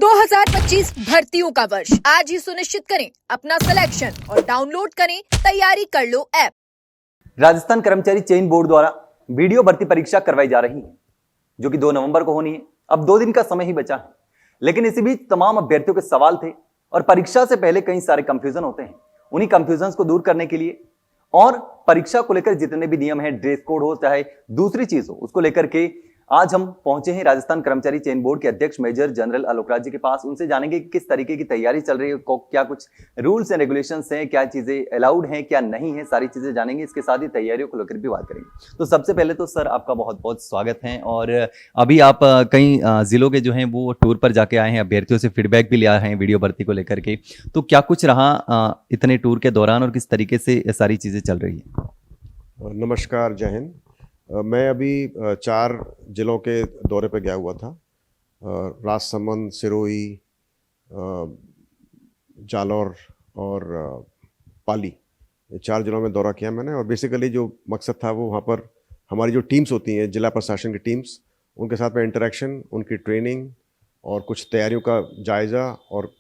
2025 भर्तियों का वर्ष आज ही सुनिश्चित करें अपना सिलेक्शन और डाउनलोड करें तैयारी कर लो ऐप। राजस्थान कर्मचारी चयन बोर्ड द्वारा वीडियो भर्ती परीक्षा करवाई जा रही है जो कि 2 नवंबर को होनी है। अब 2 दिन का समय ही बचा है, लेकिन इसी बीच तमाम अभ्यर्थियों के सवाल थे और परीक्षा से पहले कई सारे कंफ्यूजन होते हैं। उन्हीं कंफ्यूजन को दूर करने के लिए और परीक्षा को लेकर जितने भी नियम है, ड्रेस कोड हो चाहे दूसरी चीज हो, उसको लेकर के आज हम पहुंचे हैं राजस्थान कर्मचारी चयन बोर्ड के अध्यक्ष मेजर जनरल आलोक राज जी के पास। उनसे जानेंगे कि किस तरीके की तैयारी चल रही है, क्या कुछ रूल्स एंड रेगुलेशंस हैं, क्या चीजें अलाउड हैं, क्या नहीं है, सारी चीजें जानेंगे। इसके साथ ही तैयारियों को लेकर भी बात करेंगे। तो सबसे पहले तो सर आपका बहुत बहुत स्वागत है। और अभी आप कई जिलों के जो हैं वो टूर पर जाके आए हैं, अभ्यर्थियों से फीडबैक भी लिया है वीडियो भर्ती को लेकर के। तो क्या कुछ रहा इतने टूर के दौरान और किस तरीके से सारी चीजें चल रही है? नमस्कार, जय हिंद। मैं अभी 4 जिलों के दौरे पर गया हुआ था। राजसमंद, सिरोही, जालौर और पाली, ये 4 जिलों में दौरा किया मैंने। और बेसिकली जो मकसद था वो वहाँ पर हमारी जो टीम्स होती हैं, जिला प्रशासन की टीम्स, उनके साथ में इंटरेक्शन, उनकी ट्रेनिंग और कुछ तैयारियों का जायज़ा और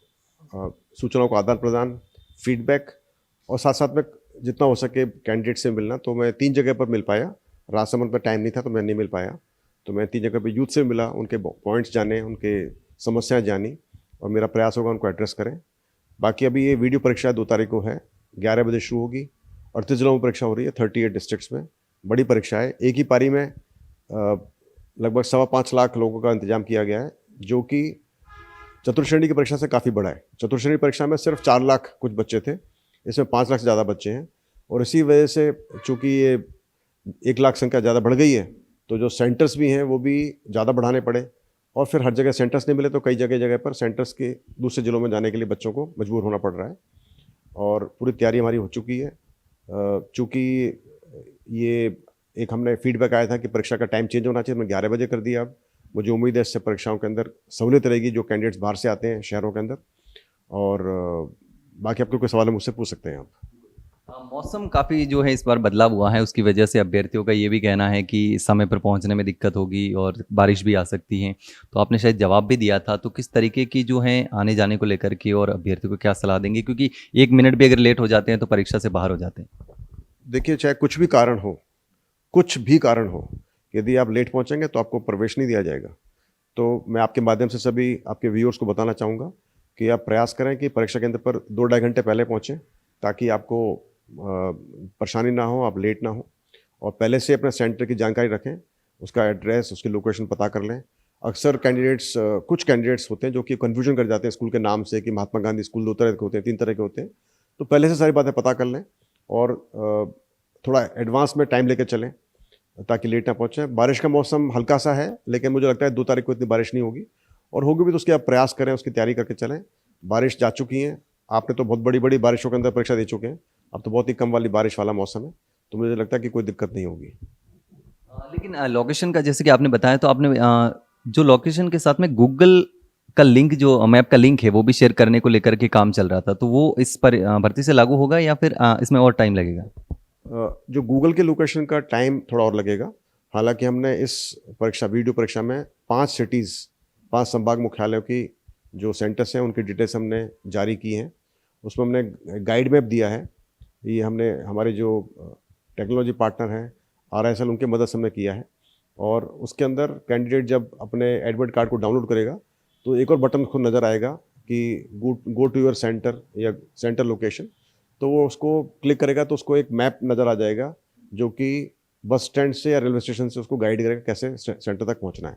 सूचनाओं का आदान प्रदान, फीडबैक और साथ साथ में जितना हो सके कैंडिडेट से मिलना। तो मैं 3 जगह पर मिल पाया। राजसमंद पर टाइम नहीं था तो मैं नहीं मिल पाया, तो मैं 3 जगह पे यूथ से मिला, उनके पॉइंट्स जाने, उनके समस्याएं जानी और मेरा प्रयास होगा उनको एड्रेस करें। बाकी अभी ये वीडियो परीक्षा 2 तारीख को है, 11 बजे शुरू होगी। 38 जिलों में परीक्षा हो रही है, 38 डिस्ट्रिक्ट्स में। बड़ी परीक्षा है। एक ही पारी में लगभग 5.25 लाख लोगों का इंतजाम किया गया है, जो कि चतुर्श्रेणी की परीक्षा से काफ़ी बड़ा है। चतुर्श्रेणी परीक्षा में सिर्फ 4 लाख कुछ बच्चे थे, इसमें 5 लाख से ज़्यादा बच्चे हैं। और इसी वजह से चूँकि ये 1 लाख संख्या ज़्यादा बढ़ गई है, तो जो सेंटर्स भी हैं वो भी ज़्यादा बढ़ाने पड़े। और फिर हर जगह सेंटर्स नहीं मिले तो कई जगह पर सेंटर्स के दूसरे ज़िलों में जाने के लिए बच्चों को मजबूर होना पड़ रहा है। और पूरी तैयारी हमारी हो चुकी है। चूँकि ये एक हमने फीडबैक आया था कि परीक्षा का टाइम चेंज होना चाहिए, हमने 11 बजे कर दिया। अब मुझे उम्मीद है इससे परीक्षाओं के अंदर सहूलियत रहेगी जो कैंडिडेट्स बाहर से आते हैं शहरों के अंदर। और बाकी आपको कोई सवाल है मुझसे पूछ सकते हैं आप। मौसम काफ़ी जो है इस बार बदलाव हुआ है, उसकी वजह से अभ्यर्थियों का ये भी कहना है कि समय पर पहुंचने में दिक्कत होगी और बारिश भी आ सकती है। तो आपने शायद जवाब भी दिया था, तो किस तरीके की जो है आने जाने को लेकर के और अभ्यर्थियों को क्या सलाह देंगे, क्योंकि 1 मिनट भी अगर लेट हो जाते हैं तो परीक्षा से बाहर हो जाते हैं। देखिए, चाहे कुछ भी कारण हो, यदि आप लेट पहुँचेंगे तो आपको प्रवेश नहीं दिया जाएगा। तो मैं आपके माध्यम से सभी आपके व्यूअर्स को बताना चाहूँगा कि आप प्रयास करें कि परीक्षा केंद्र पर 2-2.5 घंटे पहले पहुँचें, ताकि आपको परेशानी ना हो, आप लेट ना हो। और पहले से अपने सेंटर की जानकारी रखें, उसका एड्रेस, उसकी लोकेशन पता कर लें। अक्सर कुछ कैंडिडेट्स होते हैं जो कि कन्फ्यूजन कर जाते हैं स्कूल के नाम से कि महात्मा गांधी स्कूल 2 तरह के होते हैं, 3 तरह के होते हैं। तो पहले से सारी बातें पता कर लें और थोड़ा एडवांस में टाइम लेकर चलें ताकि लेट ना पहुँचें। बारिश का मौसम हल्का सा है, लेकिन मुझे लगता है 2 तारीख को इतनी बारिश नहीं होगी, और होगी भी तो उसकी आप प्रयास करें, उसकी तैयारी करके चलें। बारिश जा चुकी है, आपने तो बहुत बड़ी बड़ी बारिशों के अंदर परीक्षा दे चुके हैं, अब तो बहुत ही कम वाली बारिश वाला मौसम है, तो मुझे लगता है कि कोई दिक्कत नहीं होगी। लेकिन लोकेशन का जैसे कि आपने बताया, तो आपने जो लोकेशन के साथ में गूगल का लिंक, जो मैप का लिंक है, वो भी शेयर करने को लेकर के काम चल रहा था, तो वो इस पर भर्ती से लागू होगा या फिर इसमें और टाइम लगेगा? जो गूगल के लोकेशन का टाइम थोड़ा और लगेगा। हालांकि हमने इस वीडियो परीक्षा में 5 संभाग मुख्यालयों की जो सेंटर्स हैं उनकी डिटेल्स हमने जारी की हैं। उसमें हमने गाइड मैप दिया है। ये हमने हमारे जो टेक्नोलॉजी पार्टनर हैं RISL, उनके मदद से हमने किया है। और उसके अंदर कैंडिडेट जब अपने एडमिट कार्ड को डाउनलोड करेगा तो एक और बटन खुद नज़र आएगा कि गो टू योर सेंटर या सेंटर लोकेशन। तो वो उसको क्लिक करेगा तो उसको एक मैप नज़र आ जाएगा जो कि बस स्टैंड से या रेलवे स्टेशन से उसको गाइड करेगा कैसे सेंटर तक पहुँचना है।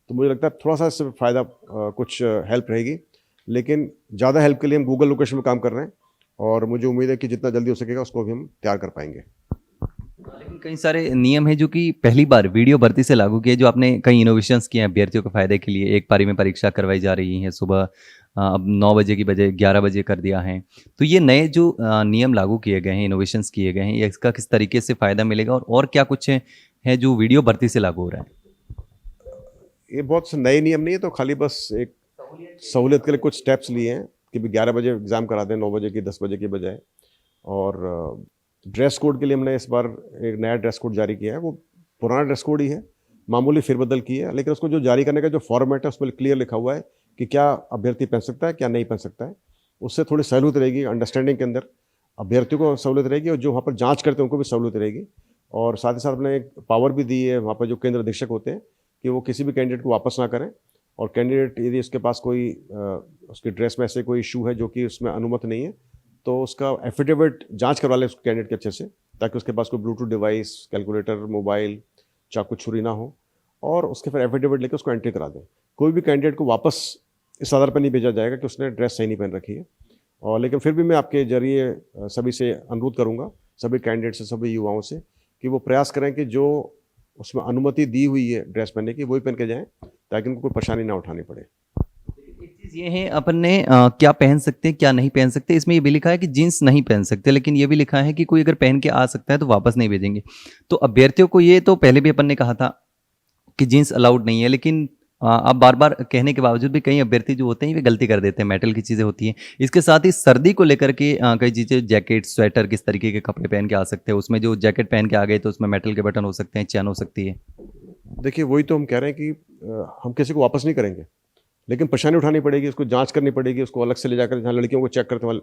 तो मुझे लगता है थोड़ा सा इससे फ़ायदा कुछ हेल्प रहेगी, लेकिन ज़्यादा हेल्प के लिए हम गूगल लोकेशन में काम कर रहे हैं और मुझे उम्मीद है कि जितना जल्दी हो सकेगा उसको भी हम तैयार कर पाएंगे। लेकिन कई सारे नियम हैं जो कि पहली बार वीडियो भर्ती से लागू किए, जो आपने कई इनोवेशंस किए हैं अभ्यर्थियों के फायदे के लिए। एक पारी में परीक्षा करवाई जा रही है, सुबह अब 9 बजे की बजाय 11 बजे कर दिया है। तो ये नए जो नियम लागू किए गए हैं, इनोवेशंस किए गए हैं, इसका किस तरीके से फ़ायदा मिलेगा और क्या कुछ है जो वीडियो भर्ती से लागू हो रहा है? ये बहुत से नए नियम नहीं है, तो खाली बस एक सहूलियत के लिए कुछ स्टेप्स लिए हैं कि भी 11 बजे एग्ज़ाम करा दें, 9 बजे की 10 बजे की बजाय। और ड्रेस कोड के लिए हमने इस बार एक नया ड्रेस कोड जारी किया है। वो पुराना ड्रेस कोड ही है, मामूली फेरबदल की है, लेकिन उसको जो जारी करने का जो फॉर्मेट है उसमें क्लियर लिखा हुआ है कि क्या अभ्यर्थी पहन सकता है क्या नहीं पहन सकता है। उससे थोड़ी सहूलियत रहेगी, अंडरस्टैंडिंग के अंदर अभ्यर्थियों को सहूलियत रहेगी और जो वहाँ पर जांच करते हैं उनको भी सहूलियत रहेगी। और साथ ही साथ अपने एक पावर भी दी है वहाँ पर जो केंद्र अधीक्षक होते हैं कि वो किसी भी कैंडिडेट को वापस ना करें, और कैंडिडेट यदि उसके पास कोई उसकी ड्रेस में ऐसे कोई इशू है जो कि उसमें अनुमत नहीं है तो उसका एफिडेविट जांच करवा ले उस कैंडिडेट के अच्छे से, ताकि उसके पास कोई ब्लूटूथ डिवाइस, कैलकुलेटर, मोबाइल, चाकू, छुरी ना हो, और उसके फिर एफिडेविट लेकर उसको एंट्री करा दें। कोई भी कैंडिडेट को वापस इस आधार पर नहीं भेजा जाएगा कि उसने ड्रेस सही नहीं पहन रखी है। और लेकिन फिर भी मैं आपके जरिए सभी से अनुरोध करूंगा, सभी कैंडिडेट से, सभी युवाओं से, कि वो प्रयास करें कि जो उसमें अनुमति दी हुई है ड्रेस पहनने की वही पहन के जाएं, ताकि उनको कोई परेशानी ना उठानी पड़े। एक चीज़ ये है अपन ने क्या पहन सकते हैं क्या नहीं पहन सकते, इसमें ये भी लिखा है कि जीन्स नहीं पहन सकते, लेकिन ये भी लिखा है कि कोई अगर पहन के आ सकता है तो वापस नहीं भेजेंगे। तो अभ्यर्थियों को ये तो पहले भी अपन ने कहा था कि जीन्स अलाउड नहीं है, लेकिन अब बार बार कहने के बावजूद भी कई अभ्यर्थी जो होते हैं वे गलती कर देते हैं, मेटल की चीज़ें होती हैं। इसके साथ ही सर्दी को लेकर के कई चीज़ें, जैकेट, स्वेटर, किस तरीके के कपड़े पहन के आ सकते हैं, उसमें जो जैकेट पहन के आ गए तो उसमें मेटल के बटन हो सकते हैं, चैन हो सकती है। देखिए वही तो हम कह रहे हैं कि हम किसी को वापस नहीं करेंगे, लेकिन परेशानी उठानी पड़ेगी, उसको जांच करनी पड़ेगी, उसको अलग से ले जाकर जहाँ लड़कियों को चेक करते हैं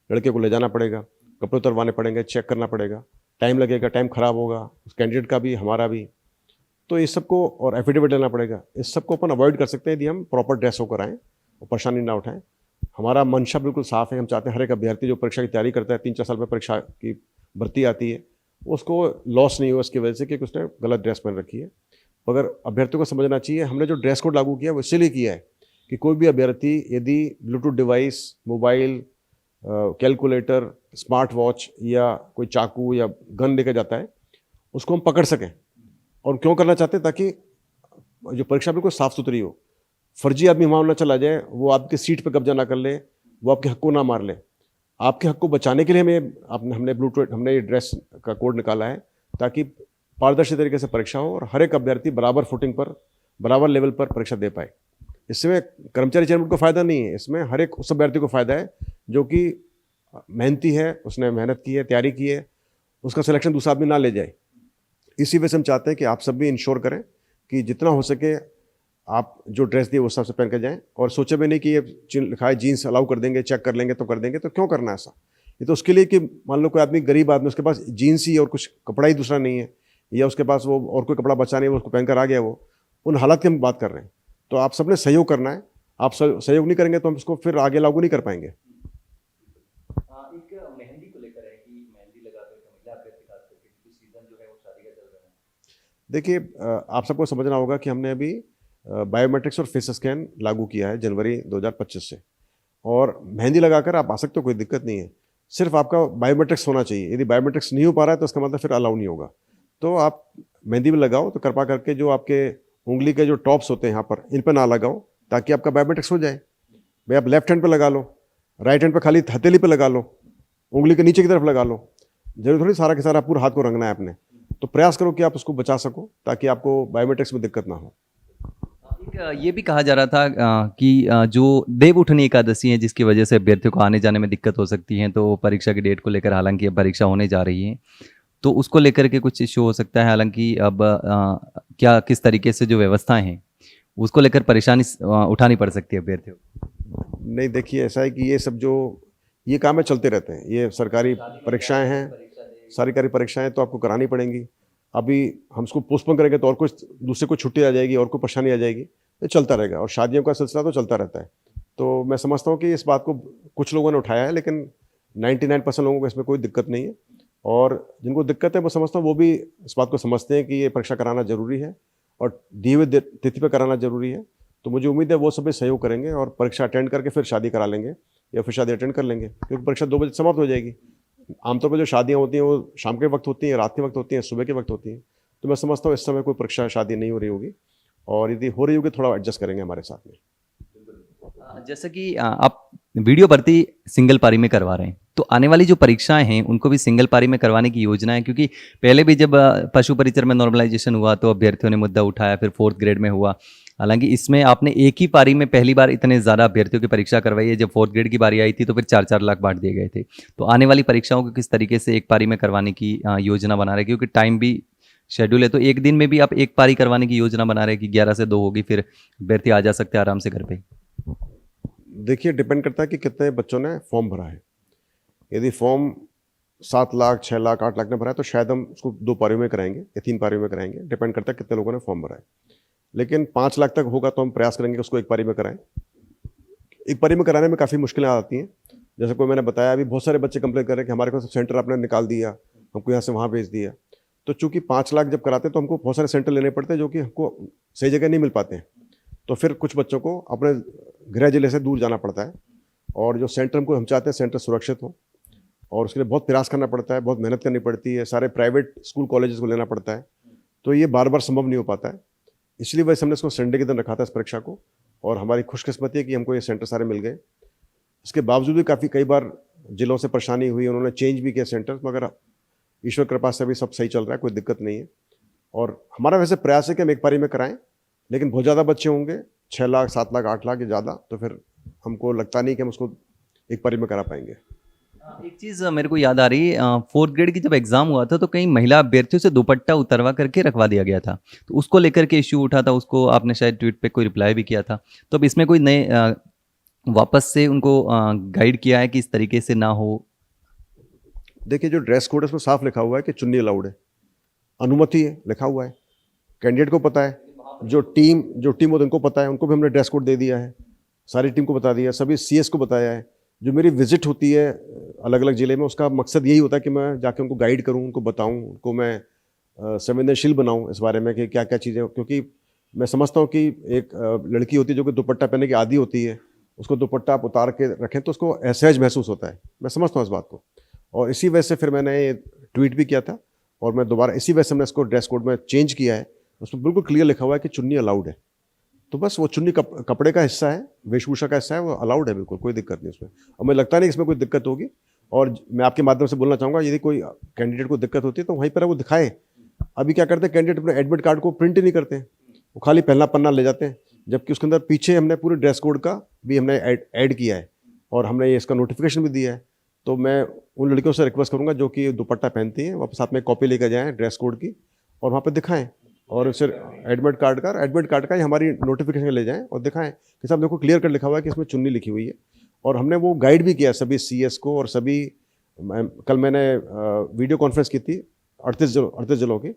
लड़के को ले जाना पड़ेगा, कपड़े उतरवाने पड़ेंगे, चेक करना पड़ेगा, टाइम लगेगा, टाइम खराब होगा उस कैंडिडेट का भी, हमारा भी। तो इस सबको, और एफिडेविट लेना पड़ेगा, इस सबको अपन अवॉइड कर सकते हैं यदि हम प्रॉपर ड्रेस होकर आएँ और परेशानी ना उठाएं। हमारा मंशा बिल्कुल साफ है, हम चाहते हैं हर एक अभ्यर्थी जो परीक्षा की तैयारी करता है, 3-4 साल में परीक्षा की भर्ती आती है, उसको लॉस नहीं हो इसकी वजह से कि उसने गलत ड्रेस पहन रखी है। मगर अभ्यर्थियों को समझना चाहिए, हमने जो ड्रेस कोड लागू किया है वो इसलिए किया है कि कोई भी अभ्यर्थी यदि Bluetooth device, mobile, calculator, smart watch या कोई चाकू या गन लेकर जाता है, उसको हम पकड़ सकें। और क्यों करना चाहते हैं? ताकि जो परीक्षा बिल्कुल साफ सुथरी हो, फर्जी आदमी वहाँ ना चला जाए, वो आपकी सीट पर कब्जा ना कर ले, वो आपके हक को ना मार ले। आपके हक को बचाने के लिए हमने ये ड्रेस का कोड निकाला है, ताकि पारदर्शी तरीके से परीक्षा हो और हर एक अभ्यर्थी बराबर फुटिंग पर, बराबर लेवल पर परीक्षा दे पाए। इसमें कर्मचारी चयन बोर्ड को फ़ायदा नहीं है, इसमें हर एक उस अभ्यर्थी को फ़ायदा है जो कि मेहनती है, उसने मेहनत की है, तैयारी की है, उसका सिलेक्शन दूसरा आदमी ना ले जाए। इसी वजह से हम चाहते हैं कि आप सब भी इंश्योर करें कि जितना हो सके आप जो ड्रेस दिए उस हिसाब से पहन के जाएँ, और सोचे भी नहीं कि ये लिखा है जीन्स अलाउ कर देंगे, चेक कर लेंगे तो कर देंगे, तो क्यों करना ऐसा? ये तो उसके लिए कि मान लो कोई आदमी, गरीब आदमी, उसके पास जीन्स ही और कुछ कपड़ा ही दूसरा नहीं है, या उसके पास वो और कोई कपड़ा बचा नहीं है, वो उसको पहनकर आ गया, वो उन हालात की हम बात कर रहे हैं। तो आप सबने सहयोग करना है, आप सहयोग नहीं करेंगे तो हम इसको फिर आगे लागू नहीं कर पाएंगे। एक मेहंदी को लेकर है कि मेहंदी लगाते हैं महिला अभ्यर्थी, खास करके क्योंकि सीजन जो है वो शादी का चल रहा है। देखिए आप सबको समझना होगा कि हमने अभी बायोमेट्रिक्स और फेस स्कैन लागू किया है जनवरी 2025 से, और मेहंदी लगाकर आप आ सकते हो, कोई दिक्कत नहीं है। सिर्फ आपका बायोमेट्रिक्स होना चाहिए, यदि बायोमेट्रिक्स नहीं हो पा रहा है तो उसका मतलब फिर अलाउ नहीं होगा। तो आप मेहंदी भी लगाओ, तो कृपा करके जो आपके उंगली के जो टॉप्स होते हैं यहाँ पर, इन पर ना लगाओ, ताकि आपका बायोमेट्रिक्स हो जाए। भाई आप लेफ्ट हैंड पे लगा लो, राइट हैंड पे खाली हथेली पे लगा लो, उंगली के नीचे की तरफ लगा लो, जरूर थोड़ी सारा के सारा पूरा हाथ को रंगना है आपने। तो प्रयास करो कि आप उसको बचा सको, ताकि आपको बायोमेट्रिक्स में दिक्कत ना हो। एक ये भी कहा जा रहा था कि जो देवउठनी एकादशी है, जिसकी वजह से अभ्यर्थियों को आने जाने में दिक्कत हो सकती है, तो परीक्षा की डेट को लेकर, हालांकि अब परीक्षा होने जा रही है, तो उसको लेकर के कुछ इश्यू हो सकता है। हालांकि अब क्या किस तरीके से जो व्यवस्थाएं हैं उसको लेकर परेशानी उठानी पड़ सकती है अभ्यर्थियों को। नहीं, देखिए ऐसा है कि ये सब जो ये काम है चलते रहते हैं, ये सरकारी परीक्षाएं हैं, सरकारी परीक्षाएं तो आपको करानी पड़ेंगी। अभी हम उसको पोस्टपोन करेंगे तो और कुछ दूसरे को छुट्टी आ जाएगी और कोई परेशानी आ जाएगी, ये चलता रहेगा। और शादियों का सिलसिला तो चलता रहता है। तो मैं समझता हूँ कि इस बात को कुछ लोगों ने उठाया है, लेकिन 99% लोगों को इसमें कोई दिक्कत नहीं है। और जिनको दिक्कत है वो समझता हूँ वो भी इस बात को समझते हैं कि ये परीक्षा कराना जरूरी है और दिए हुए तिथि पर कराना जरूरी है। तो मुझे उम्मीद है वो सभी सहयोग करेंगे और परीक्षा अटेंड करके फिर शादी करा लेंगे या फिर शादी अटेंड कर लेंगे, क्योंकि परीक्षा 2 बजे समाप्त हो जाएगी। आमतौर पर जो शादियाँ होती हैं वो शाम के वक्त होती हैं, रात के वक्त होती हैं, सुबह के वक्त होती हैं। तो मैं समझता हूँ इस समय कोई परीक्षा शादी नहीं हो रही होगी, और यदि हो रही होगी थोड़ा एडजस्ट करेंगे हमारे साथ में। जैसे कि आप वीडियो भर्ती सिंगल पारी में करवा रहे हैं, तो आने वाली जो परीक्षाएं हैं उनको भी सिंगल पारी में करवाने की योजना है, क्योंकि पहले भी जब पशु परिचर में नॉर्मलाइजेशन हुआ तो अभ्यर्थियों ने मुद्दा उठाया, फिर 4th ग्रेड में हुआ। हालांकि इसमें आपने एक ही पारी में पहली बार इतने ज़्यादा अभ्यर्थियों की परीक्षा करवाई है। जब 4th ग्रेड की बारी आई थी तो फिर 4-4 लाख बांट दिए गए थे। तो आने वाली परीक्षाओं को किस तरीके से एक पारी में करवाने की योजना बना रहे हैं, क्योंकि टाइम भी शेड्यूल है, तो एक दिन में भी आप एक पारी करवाने की योजना बना रहे हैं कि 11 से 2 होगी, फिर अभ्यर्थी आ जा सकते हैं आराम से घर पे। देखिए, डिपेंड करता है कि कितने बच्चों ने फॉर्म भरा है। यदि फॉर्म 7 लाख, 6 लाख, 8 लाख ने भरा है तो शायद हम उसको 2 पारियों में कराएंगे या 3 पारियों में कराएंगे, डिपेंड करता है कितने लोगों ने फॉर्म भरा है। लेकिन 5 लाख तक होगा तो हम प्रयास करेंगे उसको एक पारी में कराएं। एक पारी में कराने में काफ़ी मुश्किलें आती हैं। जैसे कोई मैंने बताया, अभी बहुत सारे बच्चे कंप्लेन कर रहे हैं कि हमारे को सेंटर आपने निकाल दिया, हमको यहाँ से वहाँ भेज दिया। तो चूंकि 5 लाख जब कराते हैं तो हमको बहुत सारे सेंटर लेने पड़ते हैं जो कि हमको सही जगह नहीं मिल पाते हैं। तो फिर कुछ बच्चों को अपने गृह जिले से दूर जाना पड़ता है, और जो सेंटर हम चाहते हैं सेंटर सुरक्षित हो, और उसके लिए बहुत प्रयास करना पड़ता है, बहुत मेहनत करनी पड़ती है, सारे प्राइवेट स्कूल कॉलेजेस को लेना पड़ता है। तो ये बार बार संभव नहीं हो पाता है। इसलिए वैसे हमने इसको संडे के दिन रखा था इस परीक्षा को, और हमारी खुशकिस्मती है कि हमको ये सेंटर सारे मिल गए। इसके बावजूद भी कई बार जिलों से परेशानी हुई, उन्होंने चेंज भी किया सेंटर, मगर ईश्वर कृपा से भी सब सही चल रहा है, कोई दिक्कत नहीं है। और हमारा वैसे प्रयास है कि हम एक पारी में कराएं, लेकिन बहुत ज़्यादा बच्चे होंगे, 6 लाख, 7 लाख, 8 लाख या ज़्यादा, तो फिर हमको लगता नहीं कि हम उसको एक पारी में करा पाएंगे। एक चीज़ मेरे को याद आ रही है, 4th ग्रेड की जब एग्जाम हुआ था तो कई महिला अभ्यर्थियों से दुपट्टा उतरवा करके रखवा दिया गया था, तो उसको लेकर के इश्यू उठा था, उसको आपने शायद ट्वीट पे कोई रिप्लाई भी किया था। तो अब इसमें कोई नए वापस से उनको गाइड किया है कि इस तरीके से ना हो? देखिए, जो ड्रेस कोड है उसमें साफ लिखा हुआ है कि चुन्नी अलाउड है, अनुमति है, लिखा हुआ है, कैंडिडेट को पता है, जो टीम होती है उनको पता है, उनको भी हमने ड्रेस कोड दे दिया है, सारी टीम को बता दिया, सभी सीएस को बताया है। जो मेरी विजिट होती है अलग अलग ज़िले में, उसका मकसद यही होता है कि मैं जाके उनको गाइड करूं, उनको बताऊं, उनको मैं संवेदनशील बनाऊं इस बारे में कि क्या क्या चीज़ें, क्योंकि मैं समझता हूं कि एक लड़की होती है जो कि दुपट्टा पहनने की आदी होती है, उसको दुपट्टा आप उतार के रखें तो उसको असहज महसूस होता है। मैं समझता हूँ इस बात को, और इसी वजह से फिर मैंने ये ट्वीट भी किया था, और मैं दोबारा इसी वजह से हमने इसको ड्रेस कोड में चेंज किया है। उसमें बिल्कुल क्लियर लिखा हुआ है कि चुन्नी अलाउड है। तो बस वो चुन्नी कपड़े का हिस्सा है, वेशभूषा का हिस्सा है, वो अलाउड है, बिल्कुल कोई दिक्कत नहीं उसमें। और मुझे लगता नहीं इसमें कोई दिक्कत होगी। और मैं आपके माध्यम से बोलना चाहूँगा, यदि कोई कैंडिडेट को दिक्कत होती है तो वहीं पर वो दिखाए। अभी क्या करते हैं, कैंडिडेट अपने एडमिट कार्ड को प्रिंट ही नहीं करते हैं, वो खाली पहला पन्ना ले जाते हैं, जबकि उसके अंदर पीछे हमने पूरे ड्रेस कोड का भी हमने ऐड किया है, और हमने इसका नोटिफिकेशन भी दिया है। तो मैं उन लड़कियों से रिक्वेस्ट करूँगा जो कि दुपट्टा पहनती हैं, वो साथ में कॉपी लेकर जाएँ ड्रेस कोड की, और वहाँ पर दिखाएँ, और फिर एडमिट कार्ड का ही हमारी नोटिफिकेशन ले जाएं और दिखाएं कि साहब देखो क्लियर कट लिखा हुआ है कि इसमें चुन्नी लिखी हुई है। और हमने वो गाइड भी किया सभी सीएस को, और सभी कल मैंने वीडियो कॉन्फ्रेंस की थी 38 जिलों की,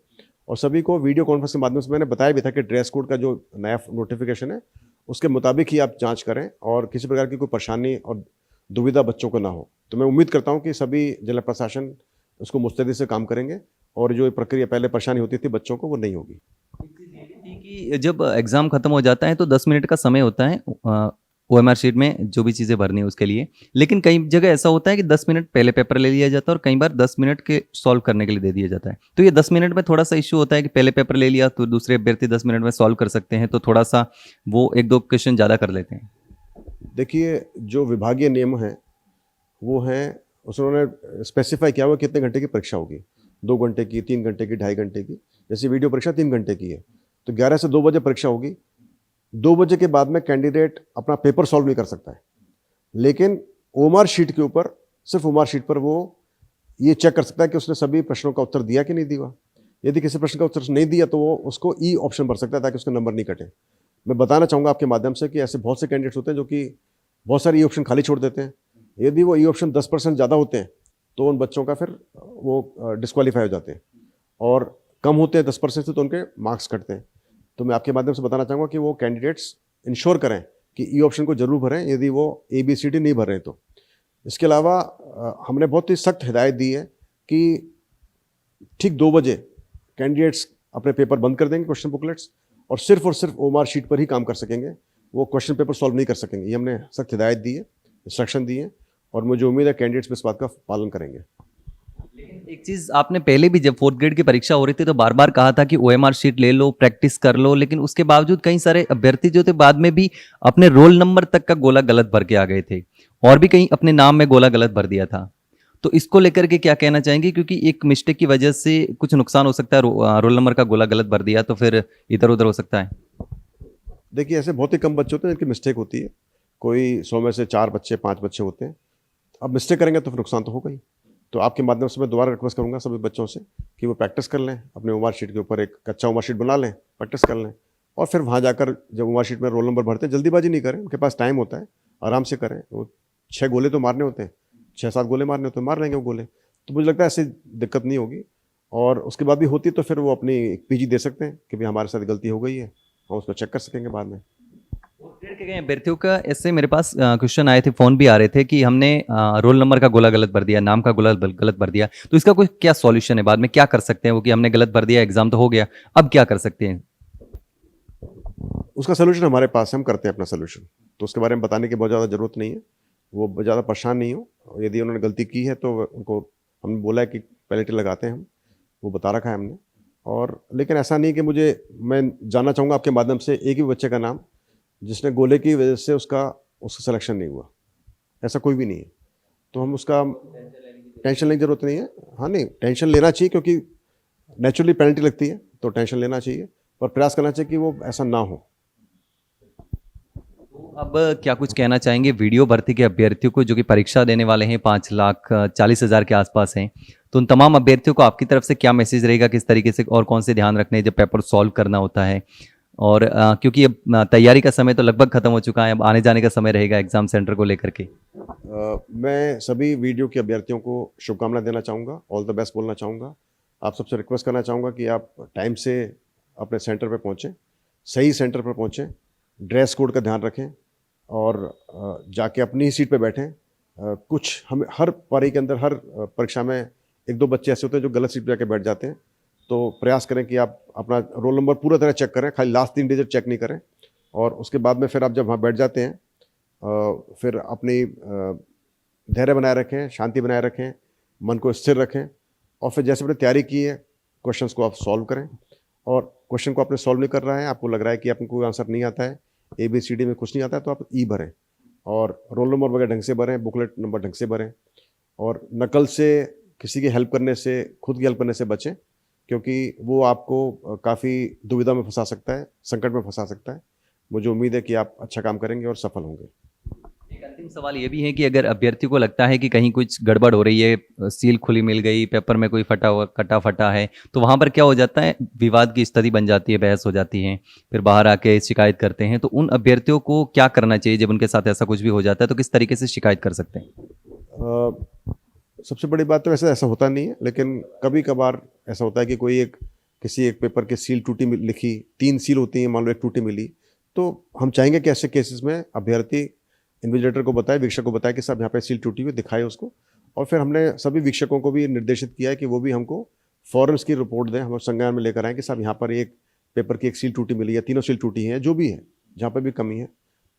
और सभी को वीडियो कॉन्फ्रेंस के माध्यम से मैंने बताया भी था कि ड्रेस कोड का जो नया नोटिफिकेशन है उसके मुताबिक ही आप जाँच करें, और किसी प्रकार की कोई परेशानी और दुविधा बच्चों को ना हो। तो मैं उम्मीद करता हूँ कि सभी जिला प्रशासन उसको मुस्तैदी से काम करेंगे, और जो प्रक्रिया पहले परेशानी होती थी बच्चों को, वो नहीं होगी। कि जब एग्ज़ाम ख़त्म हो जाता है तो 10 मिनट का समय होता है OMR शीट में जो भी चीज़ें भरनी है उसके लिए, लेकिन कई जगह ऐसा होता है कि 10 मिनट पहले पेपर ले लिया जाता है और कई बार 10 मिनट के सॉल्व करने के लिए दे दिया जाता है। तो ये 10 मिनट में थोड़ा सा इश्यू होता है कि पहले पेपर ले लिया तो दूसरे अभ्यर्थी 10 मिनट में सॉल्व कर सकते हैं, तो थोड़ा सा वो 1-2 क्वेश्चन ज़्यादा कर लेते हैं। देखिए, जो विभागीय नियम हैं वो हैं, उसने स्पेसिफाई किया हुआ कितने घंटे की परीक्षा होगी, 2 घंटे की, 3 घंटे की, 2.5 घंटे की। जैसे वीडियो परीक्षा 3 घंटे की है तो 11 से 2 बजे परीक्षा होगी। 2 बजे के बाद में कैंडिडेट अपना पेपर सॉल्व नहीं कर सकता है, लेकिन OMR शीट के ऊपर, सिर्फ OMR शीट पर वो ये चेक कर सकता है कि उसने सभी प्रश्नों का उत्तर दिया कि नहीं दिया। यदि किसी प्रश्न का उत्तर नहीं दिया तो वो उसको ई ऑप्शन भर सकता है ताकि उसका नंबर नहीं कटे। मैं बताना चाहूँगा आपके माध्यम से कि ऐसे बहुत से कैंडिडेट्स होते हैं जो कि बहुत सारे ई ऑप्शन खाली छोड़ देते हैं। यदि वो ई ऑप्शन 10% ज़्यादा होते हैं तो उन बच्चों का फिर वो डिस्क्वालीफाई हो जाते हैं, और कम होते हैं 10% से तो उनके मार्क्स कटते हैं। तो मैं आपके माध्यम से बताना चाहूँगा कि वो कैंडिडेट्स इंश्योर करें कि ई ऑप्शन को जरूर भरें यदि वो ABCD नहीं भर रहे हैं तो। इसके अलावा हमने बहुत ही सख्त हिदायत दी है कि ठीक 2 बजे कैंडिडेट्स अपने पेपर बंद कर देंगे, क्वेश्चन बुकलेट्स, और सिर्फ OMR शीट पर ही काम कर सकेंगे, वो क्वेश्चन पेपर सॉल्व नहीं कर सकेंगे। ये हमने सख्त हिदायत दी है, इंस्ट्रक्शन दी है, और मुझे उम्मीद है कैंडिडेट्स भी इस बात का पालन करेंगे। एक चीज़ आपने पहले भी जब 4th ग्रेड की परीक्षा हो रही थी तो बार बार कहा था कि OMR शीट ले लो, प्रैक्टिस कर लो, लेकिन उसके बावजूद कई सारे अभ्यर्थी जो थे बाद में भी अपने रोल नंबर तक का गोला गलत भर के आ गए थे, और भी कहीं अपने नाम में गोला गलत भर दिया था। तो इसको लेकर के क्या कहना चाहेंगे, क्योंकि एक मिस्टेक की वजह से कुछ नुकसान हो सकता है, रोल नंबर का गोला गलत भर दिया तो फिर इधर उधर हो सकता है। देखिए, ऐसे बहुत ही कम बच्चे होते हैं जिनकी मिस्टेक होती है, कोई 100 में से 4 बच्चे, 5 बच्चे होते हैं। अब मिस्टेक करेंगे तो फिर नुकसान तो होगा ही। तो आपके माध्यम से मैं दोबारा रिक्वेस्ट करूंगा सभी बच्चों से कि वो प्रैक्टिस कर लें, अपने OMR शीट के ऊपर एक कच्चा OMR शीट बना लें, प्रैक्टिस कर लें, और फिर वहाँ जाकर जब OMR शीट में रोल नंबर भरते हैं जल्दीबाजी नहीं करें, उनके पास टाइम होता है, आराम से करें। वो 6 गोले तो मारने होते हैं, 6-7 गोले मारने होते हैं, मार लेंगे वो गोले। तो मुझे लगता है ऐसी दिक्कत नहीं होगी। और उसके बाद भी होती तो फिर वो अपनी एक पीजी दे सकते हैं कि भाई हमारे साथ गलती हो गई है, हम उसको चेक कर सकेंगे बाद में। क्लियर के गए अभ्यर्थियों का इससे मेरे पास क्वेश्चन आए थे, फोन भी आ रहे थे कि हमने रोल नंबर का गोला गलत भर दिया, नाम का गोला गलत भर दिया, तो इसका कोई क्या सॉल्यूशन है? बाद में क्या कर सकते हैं वो कि हमने गलत भर दिया, एग्जाम तो हो गया, अब क्या कर सकते हैं? उसका सोल्यूशन हमारे पास है, हम करते हैं अपना सोल्यूशन। तो उसके बारे में बताने की बहुत ज़्यादा ज़रूरत नहीं है, वो ज़्यादा परेशान नहीं हो। यदि उन्होंने गलती की है तो उनको हमने बोला है कि पेनल्टी लगाते हैं हम, वो बता रखा है हमने। और लेकिन ऐसा नहीं कि मैं जानना चाहूँगा आपके माध्यम से एक भी बच्चे का नाम जिसने गोले की वजह से उसका सिलेक्शन नहीं हुआ, ऐसा कोई भी नहीं है। तो हम उसका टेंशन लेने की ज़रूरत नहीं है। हाँ, नहीं टेंशन लेना चाहिए क्योंकि नेचुरली पेनल्टी लगती है, तो टेंशन लेना चाहिए और प्रयास करना चाहिए कि वो ऐसा ना हो। अब क्या कुछ कहना चाहेंगे वीडियो भर्ती के अभ्यर्थियों को जो कि परीक्षा देने वाले हैं, 5,40,000 के आसपास हैं, तो उन तमाम अभ्यर्थियों को आपकी तरफ से क्या मैसेज रहेगा, किस तरीके से और कौन से ध्यान रखने हैं जब पेपर सॉल्व करना होता है? और क्योंकि अब तैयारी का समय तो लगभग खत्म हो चुका है, अब आने जाने का समय रहेगा एग्जाम सेंटर को लेकर के। मैं सभी वीडियो के अभ्यर्थियों को शुभकामनाएं देना चाहूँगा, ऑल द बेस्ट बोलना चाहूँगा। आप सबसे रिक्वेस्ट करना चाहूँगा कि आप टाइम से अपने सेंटर पर पहुँचें, सही सेंटर पर पहुँचें, ड्रेस कोड का ध्यान रखें और जाके अपनी ही सीट पे बैठें। कुछ हम हर पारी के अंदर, हर परीक्षा में 1-2 बच्चे ऐसे होते हैं जो गलत सीट पे जाके बैठ जाते हैं। तो प्रयास करें कि आप अपना रोल नंबर पूरा तरह चेक करें, खाली लास्ट 3 डिजिट चेक नहीं करें। और उसके बाद में फिर आप जब वहाँ बैठ जाते हैं, फिर अपनी धैर्य बनाए रखें, शांति बनाए रखें, मन को स्थिर रखें और फिर जैसे आपने तैयारी की है, क्वेश्चंस को आप सॉल्व करें। और क्वेश्चन को आपने सॉल्व नहीं कर रहा है, आपको लग रहा है कि आपको कोई आंसर नहीं आता है, ABCD में कुछ नहीं आता है, तो आप ई भरें और रोल नंबर वगैरह ढंग से भरें, बुकलेट नंबर ढंग से भरें और नकल से, किसी की हेल्प करने से, खुद की हेल्प करने से बचें क्योंकि वो आपको काफ़ी दुविधा में फंसा सकता है, संकट में फंसा सकता है। मुझे उम्मीद है कि आप अच्छा काम करेंगे और सफल होंगे। एक अंतिम सवाल ये भी है कि अगर अभ्यर्थियों को लगता है कि कहीं कुछ गड़बड़ हो रही है, सील खुली मिल गई, पेपर में कोई कटा फटा है, तो वहाँ पर क्या हो जाता है, विवाद की स्थिति बन जाती है, बहस हो जाती है, फिर बाहर आके शिकायत करते हैं, तो उन अभ्यर्थियों को क्या करना चाहिए जब उनके साथ ऐसा कुछ भी हो जाता है, तो किस तरीके से शिकायत कर सकते हैं? सबसे बड़ी बात तो वैसे ऐसा होता नहीं है, लेकिन कभी कभार ऐसा होता है कि किसी एक पेपर की सील टूटी लिखी, 3 सील होती हैं, मान लो एक टूटी मिली, तो हम चाहेंगे कि ऐसे केसेस में अभ्यर्थी इन्विजिलेटर को बताए, वीक्षक को बताए कि साहब यहाँ पे सील टूटी हुई, दिखाए उसको। और फिर हमने सभी वीक्षकों को भी निर्देशित किया है कि वो भी हमको फौरन इसकी रिपोर्ट दें, हम संज्ञान में लेकर आएँ कि साहब यहाँ पर एक पेपर की एक सील टूटी मिली है, तीनों सील टूटी हैं, जो भी है, जहाँ पर भी कमी है,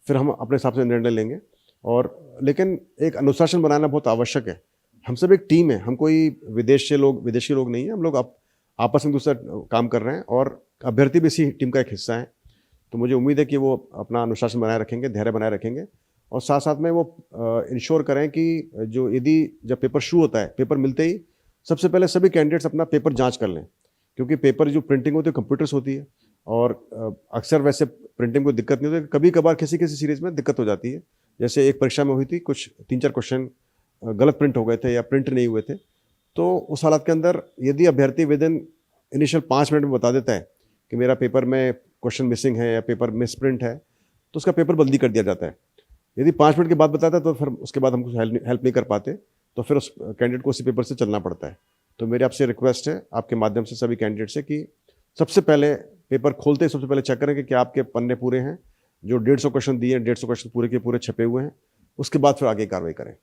फिर हम अपने हिसाब से निर्णय लेंगे। और लेकिन एक अनुशासन बनाना बहुत आवश्यक है। हम सब एक टीम है, हम कोई विदेशी लोग नहीं हैं, हम लोग आपस में दूसरा काम कर रहे हैं और अभ्यर्थी भी इसी टीम का एक हिस्सा है। तो मुझे उम्मीद है कि वो अपना अनुशासन बनाए रखेंगे, धैर्य बनाए रखेंगे और साथ साथ में वो इंश्योर करें कि जब पेपर शुरू होता है, पेपर मिलते ही सबसे पहले सभी कैंडिडेट्स अपना पेपर जांच कर लें, क्योंकि पेपर जो प्रिंटिंग होती है कंप्यूटर्स होती है और अक्सर वैसे प्रिंटिंग को दिक्कत नहीं होती, कभी कभार किसी सीरीज़ में दिक्कत हो जाती है। जैसे एक परीक्षा में हुई थी, कुछ 3-4 क्वेश्चन गलत प्रिंट हो गए थे या प्रिंट नहीं हुए थे। तो उस हालत के अंदर यदि अभ्यर्थी विदिन इनिशियल 5 मिनट में बता देता है कि मेरा पेपर में क्वेश्चन मिसिंग है या पेपर मिस प्रिंट है, तो उसका पेपर बदली कर दिया जाता है। यदि 5 मिनट के बाद बताता है तो फिर उसके बाद हम कुछ हेल्प नहीं कर पाते, तो फिर उस कैंडिडेट को उसी पेपर से चलना पड़ता है। तो मेरी आपसे रिक्वेस्ट है, आपके माध्यम से सभी कैंडिडेट से, कि सबसे पहले पेपर खोलते ही सबसे पहले चेक करें कि क्या आपके पन्ने पूरे हैं, जो 150 क्वेश्चन दिए, 150 क्वेश्चन पूरे के पूरे छपे हुए हैं, उसके बाद फिर आगे कार्रवाई करें।